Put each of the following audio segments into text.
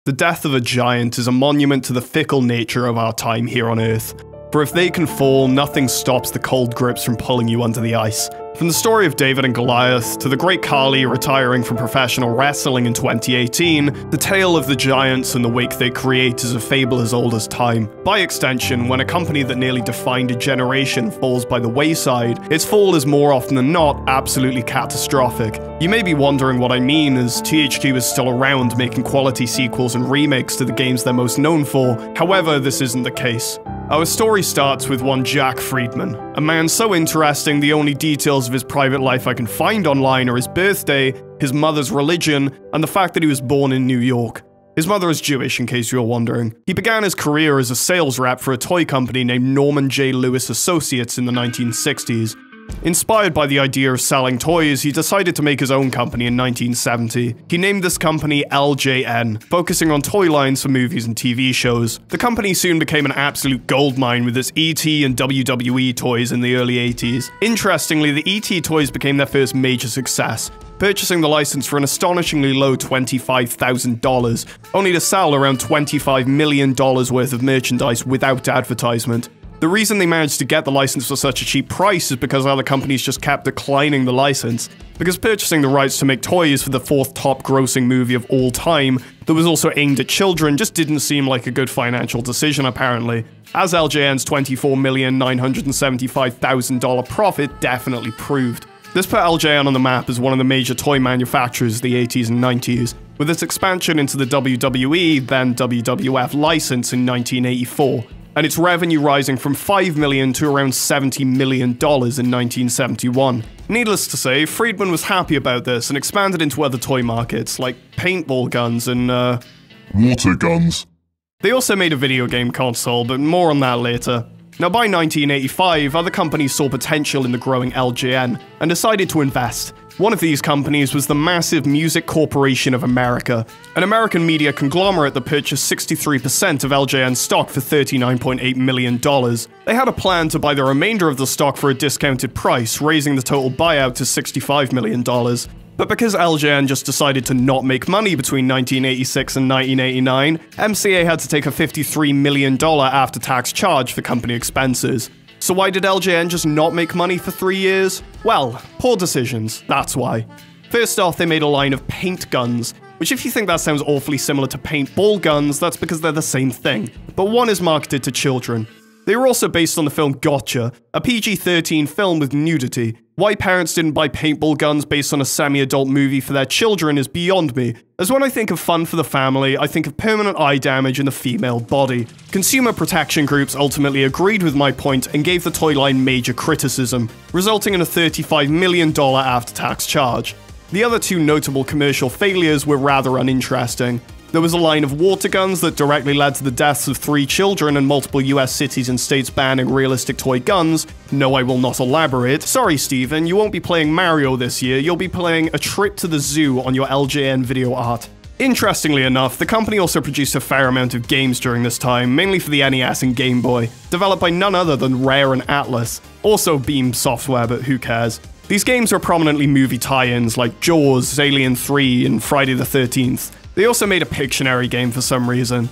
The death of a giant is a monument to the fickle nature of our time here on Earth. For if they can fall, nothing stops the cold grips from pulling you under the ice. From the story of David and Goliath, to the great Khali retiring from professional wrestling in 2018, the tale of the giants and the wake they create is a fable as old as time. By extension, when a company that nearly defined a generation falls by the wayside, its fall is more often than not absolutely catastrophic. You may be wondering what I mean, as THQ is still around making quality sequels and remakes to the games they're most known for. However, this isn't the case. Our story starts with one Jack Friedman, a man so interesting the only details of his private life I can find online are his birthday, his mother's religion, and the fact that he was born in New York. His mother is Jewish, in case you're wondering. He began his career as a sales rep for a toy company named Norman J. Lewis Associates in the 1960s. Inspired by the idea of selling toys, he decided to make his own company in 1970. He named this company LJN, focusing on toy lines for movies and TV shows. The company soon became an absolute goldmine with its E.T. and WWE toys in the early 80s. Interestingly, the E.T. toys became their first major success, purchasing the license for an astonishingly low $25,000, only to sell around $25 million worth of merchandise without advertisement. The reason they managed to get the license for such a cheap price is because other companies just kept declining the license. Because purchasing the rights to make toys for the fourth top grossing movie of all time that was also aimed at children just didn't seem like a good financial decision apparently, as LJN's $24,975,000 profit definitely proved. This put LJN on the map as one of the major toy manufacturers of the 80s and 90s, with its expansion into the WWE, then WWF license in 1984. And its revenue rising from $5 million to around $70 million in 1971. Needless to say, Friedman was happy about this and expanded into other toy markets, like paintball guns and, water guns. They also made a video game console, but more on that later. Now by 1985, other companies saw potential in the growing LJN, and decided to invest. One of these companies was the massive Music Corporation of America, an American media conglomerate that purchased 63% of LJN stock for $39.8 million. They had a plan to buy the remainder of the stock for a discounted price, raising the total buyout to $65 million. But because LJN just decided to not make money between 1986 and 1989, MCA had to take a $53 million after-tax charge for company expenses. So why did LJN just not make money for 3 years? Well, poor decisions, that's why. First off, they made a line of paint guns, which if you think that sounds awfully similar to paintball guns, that's because they're the same thing, but one is marketed to children. They were also based on the film Gotcha, a PG-13 film with nudity. Why parents didn't buy paintball guns based on a semi-adult movie for their children is beyond me, as when I think of fun for the family, I think of permanent eye damage in the female body. Consumer protection groups ultimately agreed with my point and gave the toy line major criticism, resulting in a $35 million after-tax charge. The other two notable commercial failures were rather uninteresting. There was a line of water guns that directly led to the deaths of 3 children and multiple US cities and states banning realistic toy guns. No, I will not elaborate. Sorry, Steven, you won't be playing Mario this year, you'll be playing A Trip to the Zoo on your LJN video art. Interestingly enough, the company also produced a fair amount of games during this time, mainly for the NES and Game Boy, developed by none other than Rare and Atlas. Also Beam Software, but who cares. These games were prominently movie tie-ins like Jaws, Alien 3, and Friday the 13th. They also made a Pictionary game for some reason.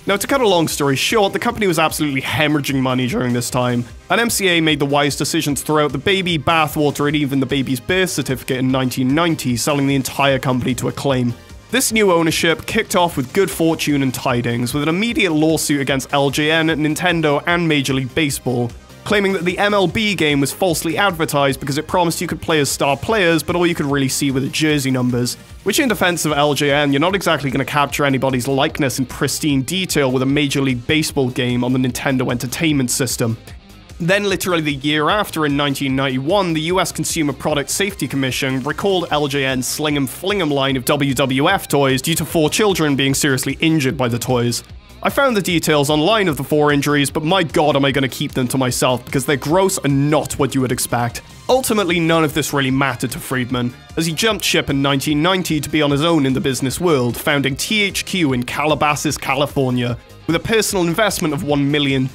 Now, to cut a long story short, the company was absolutely hemorrhaging money during this time, and MCA made the wise decision to throw out the baby, bathwater, and even the baby's birth certificate in 1990, selling the entire company to Acclaim. This new ownership kicked off with good fortune and tidings, with an immediate lawsuit against LJN, Nintendo, and Major League Baseball, claiming that the MLB game was falsely advertised because it promised you could play as star players, but all you could really see were the jersey numbers. Which, in defense of LJN, you're not exactly going to capture anybody's likeness in pristine detail with a Major League Baseball game on the Nintendo Entertainment System. Then, literally the year after, in 1991, the US Consumer Product Safety Commission recalled LJN's Sling 'em Fling 'em line of WWF toys due to 4 children being seriously injured by the toys. I found the details online of the 4 injuries, but my god am I going to keep them to myself because they're gross and not what you would expect. Ultimately, none of this really mattered to Friedman, as he jumped ship in 1990 to be on his own in the business world, founding THQ in Calabasas, California, with a personal investment of $1 million.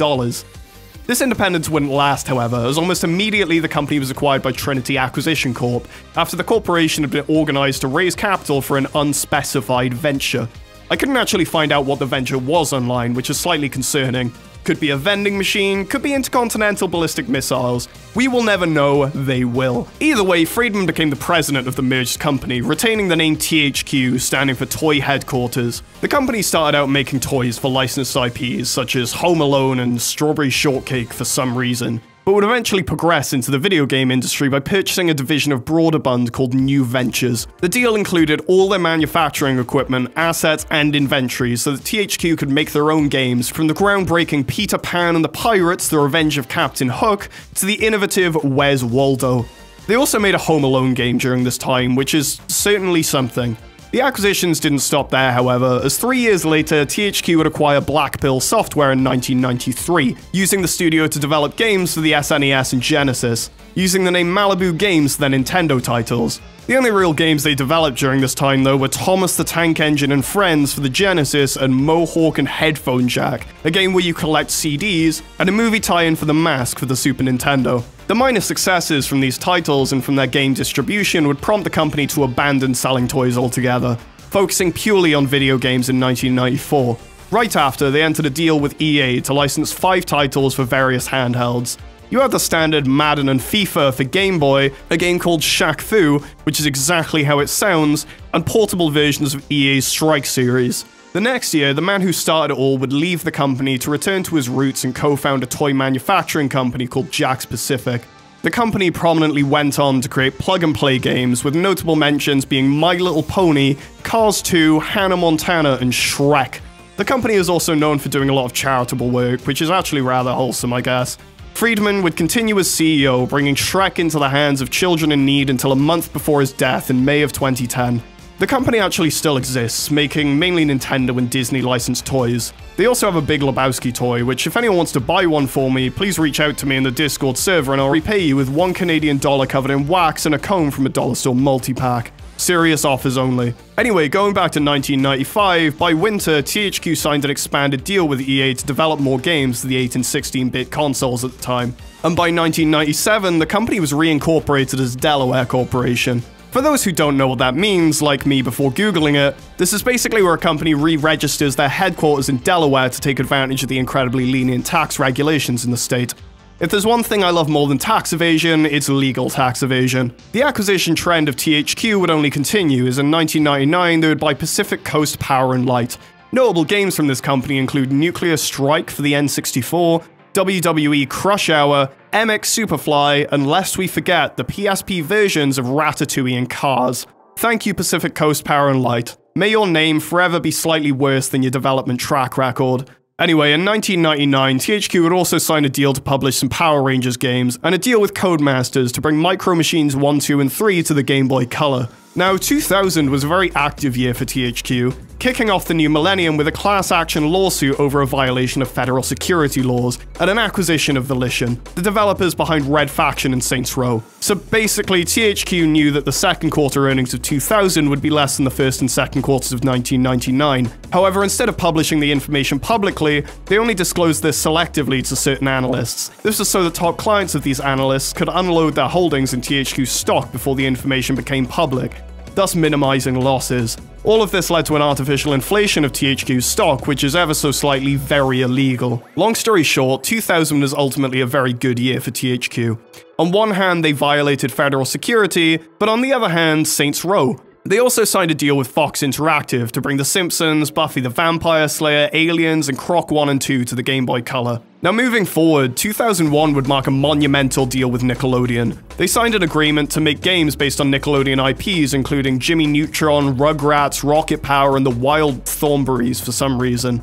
This independence wouldn't last, however, as almost immediately the company was acquired by Trinity Acquisition Corp, after the corporation had been organized to raise capital for an unspecified venture. I couldn't actually find out what the venture was online, which is slightly concerning. Could be a vending machine, could be intercontinental ballistic missiles. We will never know, they will. Either way, Friedman became the president of the merged company, retaining the name THQ, standing for Toy Headquarters. The company started out making toys for licensed IPs, such as Home Alone and Strawberry Shortcake for some reason, but would eventually progress into the video game industry by purchasing a division of Broderbund called New Ventures. The deal included all their manufacturing equipment, assets, and inventory so that THQ could make their own games, from the groundbreaking Peter Pan and the Pirates, The Revenge of Captain Hook, to the innovative Where's Waldo. They also made a Home Alone game during this time, which is certainly something. The acquisitions didn't stop there, however, as 3 years later, THQ would acquire Black Pill Software in 1993, using the studio to develop games for the SNES and Genesis, using the name Malibu Games for their Nintendo titles. The only real games they developed during this time, though, were Thomas the Tank Engine and Friends for the Genesis and Mohawk and Headphone Jack, a game where you collect CDs, and a movie tie-in for The Mask for the Super Nintendo. The minor successes from these titles and from their game distribution would prompt the company to abandon selling toys altogether, focusing purely on video games in 1994. Right after, they entered a deal with EA to license 5 titles for various handhelds. You have the standard Madden and FIFA for Game Boy, a game called Shaq Fu, which is exactly how it sounds, and portable versions of EA's Strike series. The next year, the man who started it all would leave the company to return to his roots and co-found a toy manufacturing company called Jakks Pacific. The company prominently went on to create plug-and-play games, with notable mentions being My Little Pony, Cars 2, Hannah Montana, and Shrek. The company is also known for doing a lot of charitable work, which is actually rather wholesome, I guess. Friedman would continue as CEO, bringing Shrek into the hands of children in need until a month before his death in May of 2010. The company actually still exists, making mainly Nintendo and Disney licensed toys. They also have a Big Lebowski toy, which if anyone wants to buy one for me, please reach out to me in the Discord server and I'll repay you with $1 Canadian covered in wax and a comb from a dollar store multi-pack. Serious offers only. Anyway, going back to 1995, by winter, THQ signed an expanded deal with EA to develop more games for the 8 and 16-bit consoles at the time. And by 1997, the company was reincorporated as Delaware Corporation. For those who don't know what that means, like me before googling it, this is basically where a company re-registers their headquarters in Delaware to take advantage of the incredibly lenient tax regulations in the state. If there's one thing I love more than tax evasion, it's legal tax evasion. The acquisition trend of THQ would only continue, as in 1999 they would buy Pacific Coast Power and Light. Notable games from this company include Nuclear Strike for the N64, WWE Crush Hour, MX Superfly, and lest we forget, the PSP versions of Ratatouille and Cars. Thank you, Pacific Coast Power and Light. May your name forever be slightly worse than your development track record. Anyway, in 1999, THQ would also sign a deal to publish some Power Rangers games, and a deal with Codemasters to bring Micro Machines 1, 2, and 3 to the Game Boy Color. Now, 2000 was a very active year for THQ, kicking off the new millennium with a class action lawsuit over a violation of federal security laws and an acquisition of Volition, the developers behind Red Faction and Saints Row. So basically, THQ knew that the second quarter earnings of 2000 would be less than the first and second quarters of 1999. However, instead of publishing the information publicly, they only disclosed this selectively to certain analysts. This was so the top clients of these analysts could unload their holdings in THQ stock before the information became public, thus minimizing losses. All of this led to an artificial inflation of THQ's stock, which is ever so slightly very illegal. Long story short, 2000 was ultimately a very good year for THQ. On one hand, they violated federal security, but on the other hand, Saints Row. They also signed a deal with Fox Interactive to bring The Simpsons, Buffy the Vampire Slayer, Aliens, and Croc 1 and 2 to the Game Boy Color. Now moving forward, 2001 would mark a monumental deal with Nickelodeon. They signed an agreement to make games based on Nickelodeon IPs, including Jimmy Neutron, Rugrats, Rocket Power, and the Wild Thornberrys for some reason.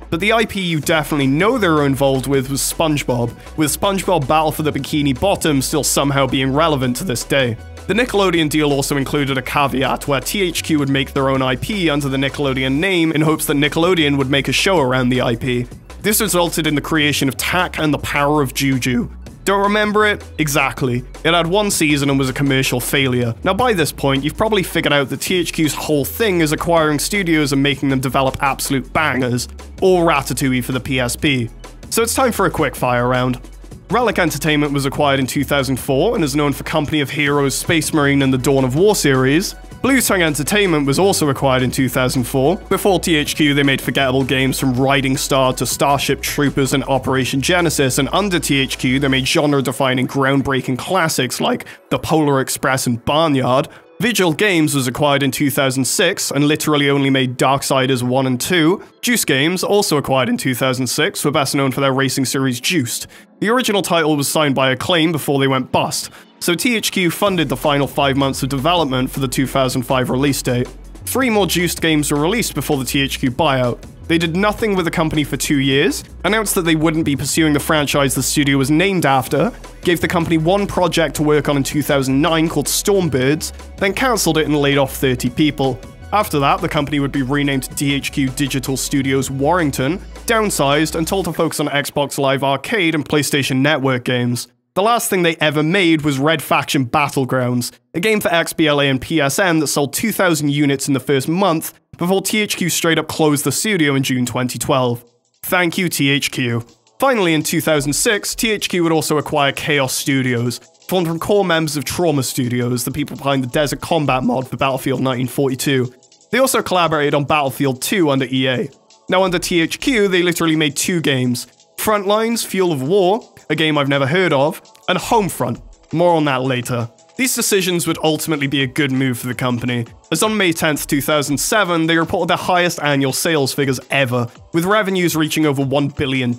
But the IP you definitely know they were involved with was SpongeBob, with SpongeBob Battle for the Bikini Bottom still somehow being relevant to this day. The Nickelodeon deal also included a caveat where THQ would make their own IP under the Nickelodeon name in hopes that Nickelodeon would make a show around the IP. This resulted in the creation of Tak and the Power of Juju. Don't remember it? Exactly. It had one season and was a commercial failure. Now by this point, you've probably figured out that THQ's whole thing is acquiring studios and making them develop absolute bangers, or Ratatouille for the PSP. So it's time for a quick fire round. Relic Entertainment was acquired in 2004 and is known for Company of Heroes, Space Marine, and the Dawn of War series. Blue Tongue Entertainment was also acquired in 2004. Before THQ, they made forgettable games from Riding Star to Starship Troopers and Operation Genesis, and under THQ, they made genre-defining, groundbreaking classics like The Polar Express and Barnyard. Vigil Games was acquired in 2006 and literally only made Darksiders 1 and 2. Juice Games, also acquired in 2006, were best known for their racing series Juiced. The original title was signed by Acclaim before they went bust, so THQ funded the final 5 months of development for the 2005 release date. 3 more Juiced games were released before the THQ buyout. They did nothing with the company for 2 years, announced that they wouldn't be pursuing the franchise the studio was named after, gave the company one project to work on in 2009 called Stormbirds, then cancelled it and laid off 30 people. After that, the company would be renamed to THQ Digital Studios Warrington, downsized, and told to focus on Xbox Live Arcade and PlayStation Network games. The last thing they ever made was Red Faction Battlegrounds, a game for XBLA and PSN that sold 2,000 units in the first month, before THQ straight up closed the studio in June 2012. Thank you, THQ. Finally, in 2006, THQ would also acquire Chaos Studios, formed from core members of Trauma Studios, the people behind the Desert Combat mod for Battlefield 1942. They also collaborated on Battlefield 2 under EA. Now under THQ, they literally made 2 games, Frontlines, Fuel of War, a game I've never heard of, and Homefront. More on that later. These decisions would ultimately be a good move for the company, as on May 10th, 2007, they reported their highest annual sales figures ever, with revenues reaching over $1 billion.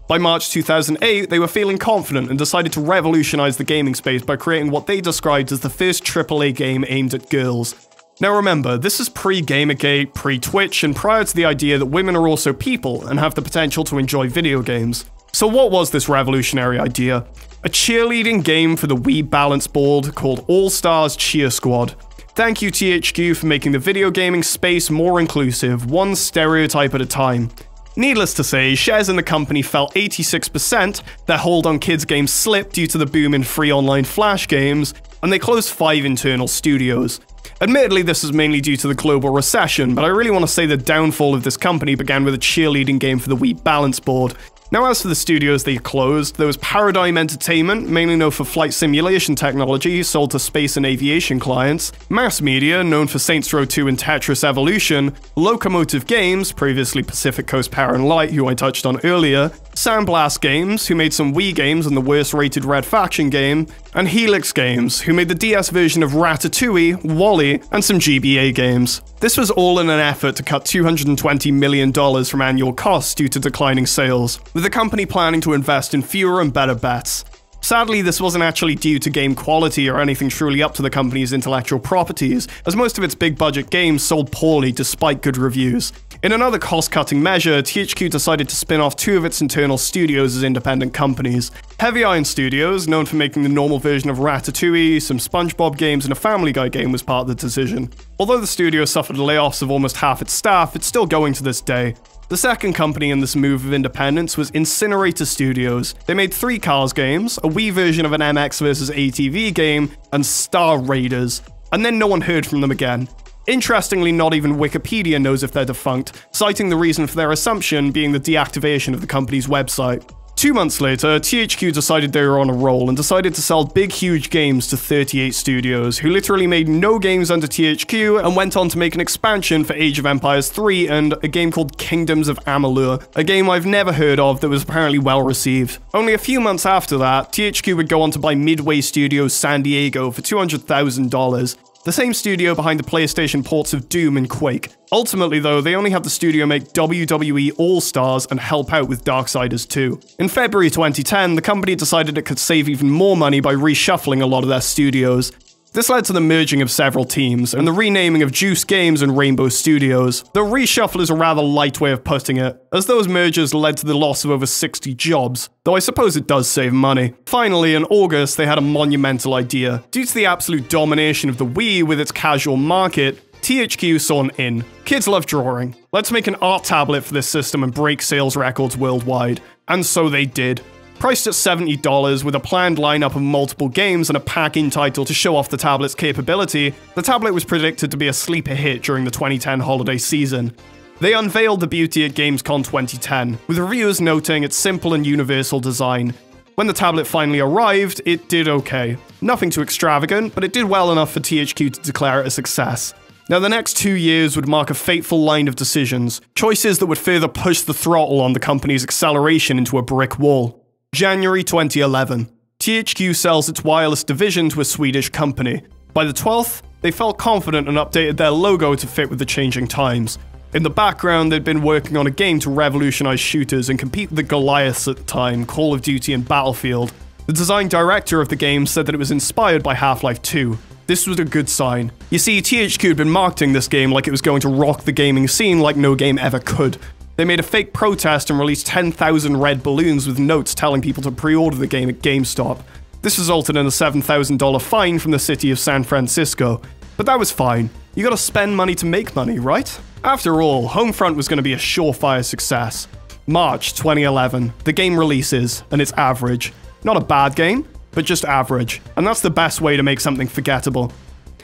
By March 2008, they were feeling confident and decided to revolutionize the gaming space by creating what they described as the first AAA game aimed at girls. Now remember, this is pre-Gamergate, pre-Twitch, and prior to the idea that women are also people and have the potential to enjoy video games. So what was this revolutionary idea? A cheerleading game for the Wii balance board called All Stars Cheer Squad. Thank you THQ for making the video gaming space more inclusive, one stereotype at a time. Needless to say, shares in the company fell 86%, their hold on kids games slipped due to the boom in free online flash games, and they closed 5 internal studios. Admittedly, this is mainly due to the global recession, but I really want to say the downfall of this company began with a cheerleading game for the Wii balance board. Now as for the studios they closed, there was Paradigm Entertainment, mainly known for flight simulation technology sold to space and aviation clients, Mass Media, known for Saints Row 2 and Tetris Evolution, Locomotive Games, previously Pacific Coast Power and Light, who I touched on earlier, Sandblast Games, who made some Wii games and the worst rated Red Faction game, and Helix Games, who made the DS version of Ratatouille, Wall-E, and some GBA games. This was all in an effort to cut $220 million from annual costs due to declining sales, with the company planning to invest in fewer and better bets. Sadly, this wasn't actually due to game quality or anything truly up to the company's intellectual properties, as most of its big-budget games sold poorly despite good reviews. In another cost-cutting measure, THQ decided to spin off 2 of its internal studios as independent companies. Heavy Iron Studios, known for making the normal version of Ratatouille, some SpongeBob games, and a Family Guy game, was part of the decision. Although the studio suffered layoffs of almost half its staff, it's still going to this day. The second company in this move of independence was Incinerator Studios. They made 3 Cars games, a Wii version of an MX vs ATV game, and Star Raiders. And then no one heard from them again. Interestingly, not even Wikipedia knows if they're defunct, citing the reason for their assumption being the deactivation of the company's website. 2 months later, THQ decided they were on a roll and decided to sell big huge games to 38 studios, who literally made no games under THQ and went on to make an expansion for Age of Empires 3 and a game called Kingdoms of Amalur, a game I've never heard of that was apparently well received. Only a few months after that, THQ would go on to buy Midway Studios San Diego for $200,000. The same studio behind the PlayStation ports of Doom and Quake. Ultimately though, they only had the studio make WWE All-Stars and help out with Darksiders 2. In February 2010, the company decided it could save even more money by reshuffling a lot of their studios. This led to the merging of several teams, and the renaming of Juice Games and Rainbow Studios. The reshuffle is a rather light way of putting it, as those mergers led to the loss of over 60 jobs, though I suppose it does save money. Finally, in August, they had a monumental idea. Due to the absolute domination of the Wii with its casual market, THQ saw an in. Kids love drawing. Let's make an art tablet for this system and break sales records worldwide. And so they did. Priced at $70 with a planned lineup of multiple games and a pack-in title to show off the tablet's capability, the tablet was predicted to be a sleeper hit during the 2010 holiday season. They unveiled the beauty at Gamescom 2010, with reviewers noting its simple and universal design. When the tablet finally arrived, it did okay. Nothing too extravagant, but it did well enough for THQ to declare it a success. Now, the next 2 years would mark a fateful line of decisions, choices that would further push the throttle on the company's acceleration into a brick wall. January 2011. THQ sells its wireless division to a Swedish company. By the 12th, they felt confident and updated their logo to fit with the changing times. In the background, they'd been working on a game to revolutionize shooters and compete with the Goliaths at the time, Call of Duty and Battlefield. The design director of the game said that it was inspired by Half-Life 2. This was a good sign. You see, THQ had been marketing this game like it was going to rock the gaming scene like no game ever could. They made a fake protest and released 10,000 red balloons with notes telling people to pre-order the game at GameStop. This resulted in a $7,000 fine from the city of San Francisco. But that was fine. You gotta spend money to make money, right? After all, Homefront was gonna be a surefire success. March 2011, the game releases, and it's average. Not a bad game, but just average. And that's the best way to make something forgettable.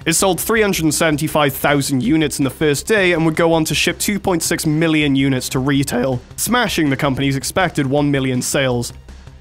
It sold 375,000 units in the first day and would go on to ship 2.6 million units to retail, smashing the company's expected 1 million sales.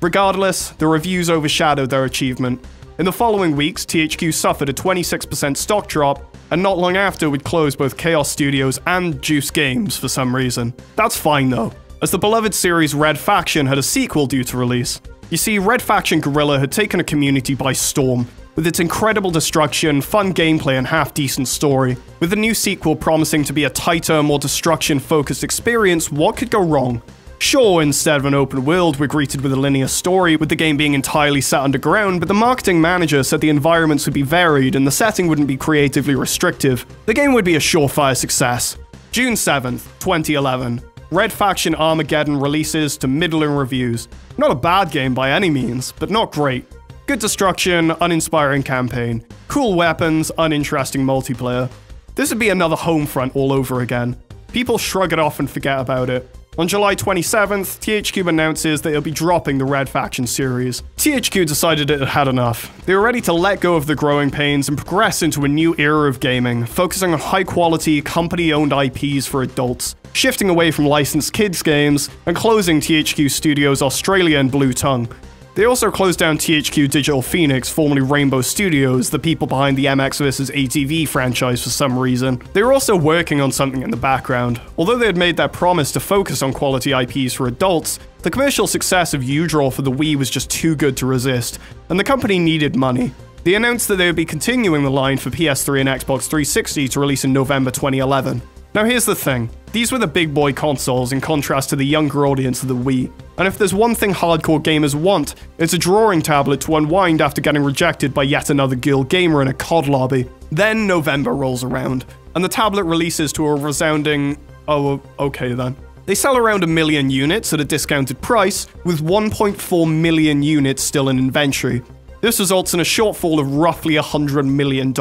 Regardless, the reviews overshadowed their achievement. In the following weeks, THQ suffered a 26% stock drop, and not long after would close both Chaos Studios and Juice Games for some reason. That's fine though, as the beloved series Red Faction had a sequel due to release. You see, Red Faction Guerrilla had taken a community by storm, with its incredible destruction, fun gameplay, and half-decent story. With the new sequel promising to be a tighter, more destruction-focused experience, what could go wrong? Sure, instead of an open world, we're greeted with a linear story, with the game being entirely set underground, but the marketing manager said the environments would be varied and the setting wouldn't be creatively restrictive. The game would be a surefire success. June 7th, 2011. Red Faction Armageddon releases to middling reviews. Not a bad game by any means, but not great. Good destruction, uninspiring campaign. Cool weapons, uninteresting multiplayer. This would be another Homefront all over again. People shrug it off and forget about it. On July 27th, THQ announces that it'll be dropping the Red Faction series. THQ decided it had had enough. They were ready to let go of the growing pains and progress into a new era of gaming, focusing on high-quality, company-owned IPs for adults, shifting away from licensed kids games, and closing THQ Studios Australia and Blue Tongue. They also closed down THQ Digital Phoenix, formerly Rainbow Studios, the people behind the MX vs. ATV franchise for some reason. They were also working on something in the background. Although they had made that promise to focus on quality IPs for adults, the commercial success of U-Draw for the Wii was just too good to resist, and the company needed money. They announced that they would be continuing the line for PS3 and Xbox 360 to release in November 2011. Now here's the thing, these were the big boy consoles in contrast to the younger audience of the Wii. And if there's one thing hardcore gamers want, it's a drawing tablet to unwind after getting rejected by yet another girl gamer in a COD lobby. Then November rolls around, and the tablet releases to a resounding, oh, okay then. They sell around 1 million units at a discounted price, with 1.4 million units still in inventory. This results in a shortfall of roughly $100 million.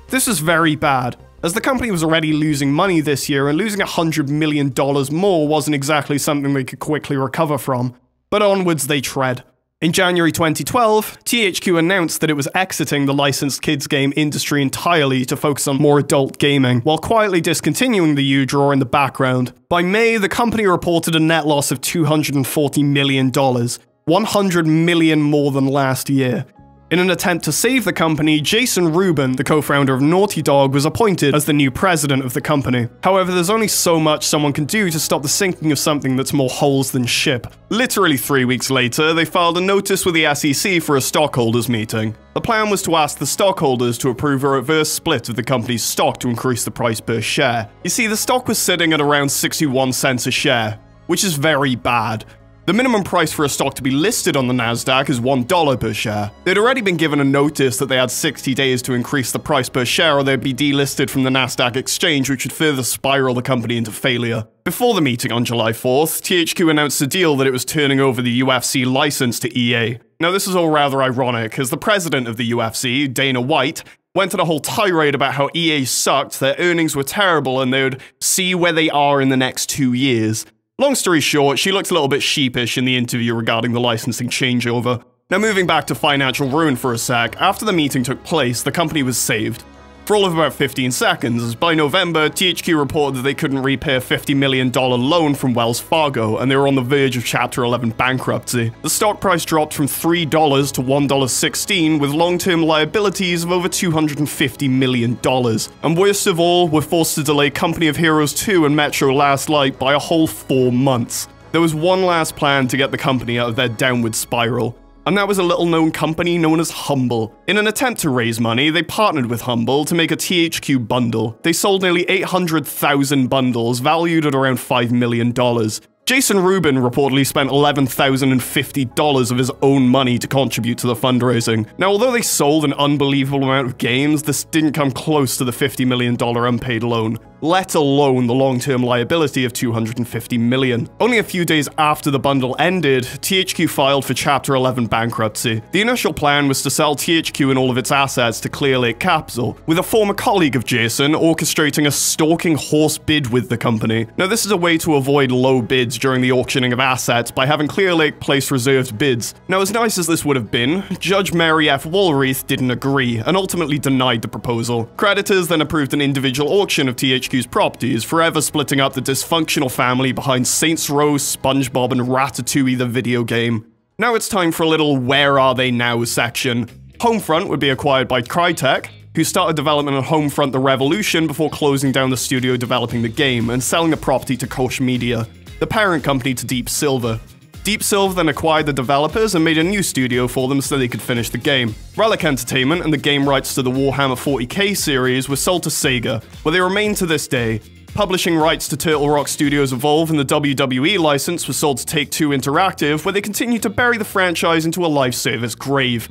This is very bad, as the company was already losing money this year, and losing $100 million more wasn't exactly something they could quickly recover from. But onwards they tread. In January 2012, THQ announced that it was exiting the licensed kids game industry entirely to focus on more adult gaming, while quietly discontinuing the U-Draw in the background. By May, the company reported a net loss of $240 million, 100 million more than last year. In an attempt to save the company, Jason Rubin, the co-founder of Naughty Dog, was appointed as the new president of the company. However, there's only so much someone can do to stop the sinking of something that's more holes than ship. Literally 3 weeks later, they filed a notice with the SEC for a stockholders meeting. The plan was to ask the stockholders to approve a reverse split of the company's stock to increase the price per share. You see, the stock was sitting at around 61 cents a share, which is very bad. The minimum price for a stock to be listed on the Nasdaq is $1 per share. They'd already been given a notice that they had 60 days to increase the price per share or they'd be delisted from the Nasdaq exchange, which would further spiral the company into failure. Before the meeting on July 4th, THQ announced a deal that it was turning over the UFC license to EA. Now this is all rather ironic, as the president of the UFC, Dana White, went on a whole tirade about how EA sucked, their earnings were terrible, and they would see where they are in the next 2 years. Long story short, she looked a little bit sheepish in the interview regarding the licensing changeover. Now moving back to financial ruin for a sec, after the meeting took place, the company was saved. for all of about 15 seconds, as by November, THQ reported that they couldn't repay a $50 million loan from Wells Fargo, and they were on the verge of Chapter 11 bankruptcy. The stock price dropped from $3 to $1.16, with long-term liabilities of over $250 million. And worst of all, we're forced to delay Company of Heroes 2 and Metro Last Light by a whole 4 months. There was one last plan to get the company out of their downward spiral, and that was a little-known company known as Humble. In an attempt to raise money, they partnered with Humble to make a THQ bundle. They sold nearly 800,000 bundles, valued at around $5 million. Jason Rubin reportedly spent $11,050 of his own money to contribute to the fundraising. Now, although they sold an unbelievable amount of games, this didn't come close to the $50 million unpaid loan, let alone the long-term liability of $250 million. Only a few days after the bundle ended, THQ filed for Chapter 11 bankruptcy. The initial plan was to sell THQ and all of its assets to Clearlake Capital, with a former colleague of Jason orchestrating a stalking horse bid with the company. Now, this is a way to avoid low bids during the auctioning of assets by having Clearlake place reserved bids. Now, as nice as this would have been, Judge Mary F. Woolreath didn't agree and ultimately denied the proposal. Creditors then approved an individual auction of THQ's properties, forever splitting up the dysfunctional family behind Saints Row, SpongeBob, and Ratatouille the video game. Now it's time for a little Where Are They Now section. Homefront would be acquired by Crytek, who started development on Homefront The Revolution before closing down the studio developing the game and selling the property to Koch Media, the parent company to Deep Silver. Deep Silver then acquired the developers and made a new studio for them so they could finish the game. Relic Entertainment and the game rights to the Warhammer 40k series were sold to Sega, where they remain to this day. Publishing rights to Turtle Rock Studios Evolve and the WWE license was sold to Take-Two Interactive, where they continue to bury the franchise into a live service grave.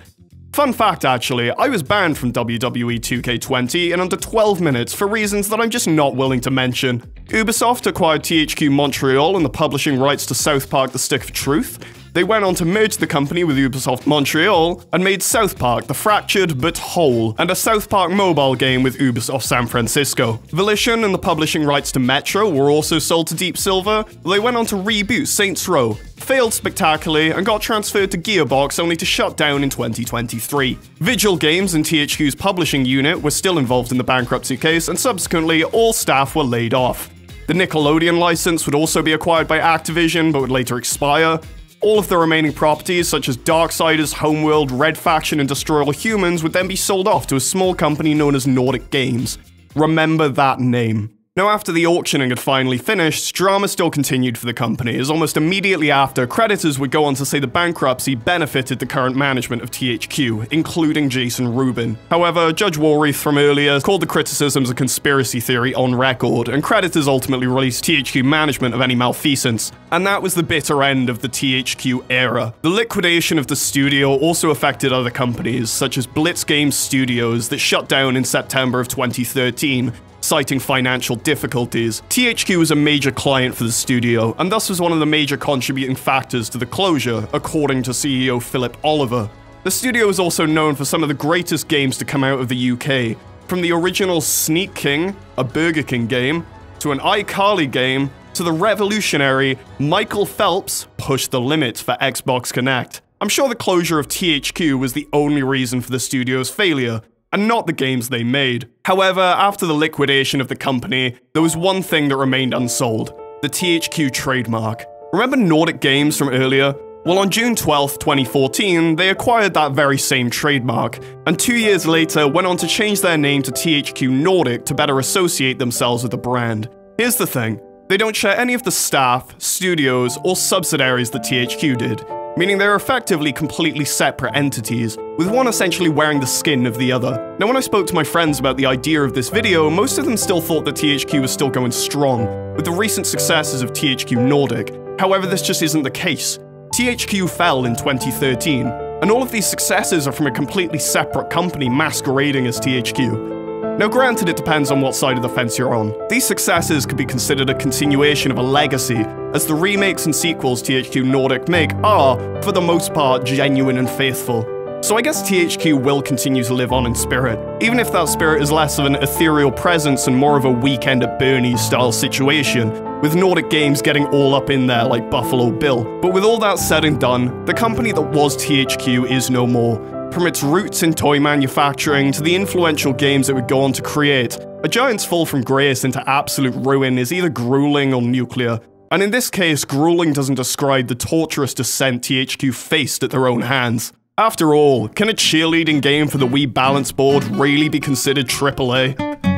Fun fact actually, I was banned from WWE 2K20 in under 12 minutes for reasons that I'm just not willing to mention. Ubisoft acquired THQ Montreal and the publishing rights to South Park The Stick of Truth. They went on to merge the company with Ubisoft Montreal and made South Park The Fractured But Whole, and a South Park mobile game with Ubisoft San Francisco. Volition and the publishing rights to Metro were also sold to Deep Silver. They went on to reboot Saints Row, failed spectacularly, and got transferred to Gearbox only to shut down in 2023. Vigil Games and THQ's publishing unit were still involved in the bankruptcy case, and subsequently all staff were laid off. The Nickelodeon license would also be acquired by Activision, but would later expire. All of the remaining properties, such as Darksiders, Homeworld, Red Faction, and Destroy All Humans, would then be sold off to a small company known as Nordic Games. Remember that name. Now, after the auctioning had finally finished, drama still continued for the company, as almost immediately after, creditors would go on to say the bankruptcy benefited the current management of THQ, including Jason Rubin. However, Judge Woolreath from earlier called the criticisms a conspiracy theory on record, and creditors ultimately released THQ management of any malfeasance. And that was the bitter end of the THQ era. The liquidation of the studio also affected other companies, such as Blitz Games Studios, that shut down in September of 2013, citing financial difficulties. THQ was a major client for the studio, and thus was one of the major contributing factors to the closure, according to CEO Philip Oliver. The studio is also known for some of the greatest games to come out of the UK, from the original Sneak King, a Burger King game, to an iCarly game, to the revolutionary Michael Phelps Push the Limits for Xbox Connect. I'm sure the closure of THQ was the only reason for the studio's failure, and not the games they made. However, after the liquidation of the company, there was one thing that remained unsold: the THQ trademark. Remember Nordic Games from earlier? Well, on June 12th, 2014, they acquired that very same trademark, and 2 years later went on to change their name to THQ Nordic to better associate themselves with the brand. Here's the thing: they don't share any of the staff, studios, or subsidiaries that THQ did, meaning they're effectively completely separate entities, with one essentially wearing the skin of the other. Now, when I spoke to my friends about the idea of this video, most of them still thought that THQ was still going strong, with the recent successes of THQ Nordic. However, this just isn't the case. THQ fell in 2013, and all of these successes are from a completely separate company masquerading as THQ. Now, granted, it depends on what side of the fence you're on. These successes could be considered a continuation of a legacy, as the remakes and sequels THQ Nordic make are, for the most part, genuine and faithful. So I guess THQ will continue to live on in spirit, even if that spirit is less of an ethereal presence and more of a Weekend at Bernie's style situation, with Nordic Games getting all up in there like Buffalo Bill. But with all that said and done, the company that was THQ is no more. From its roots in toy manufacturing to the influential games it would go on to create, a giant's fall from grace into absolute ruin is either grueling or nuclear. And in this case, grueling doesn't describe the torturous descent THQ faced at their own hands. After all, can a cheerleading game for the Wii Balance Board really be considered AAA?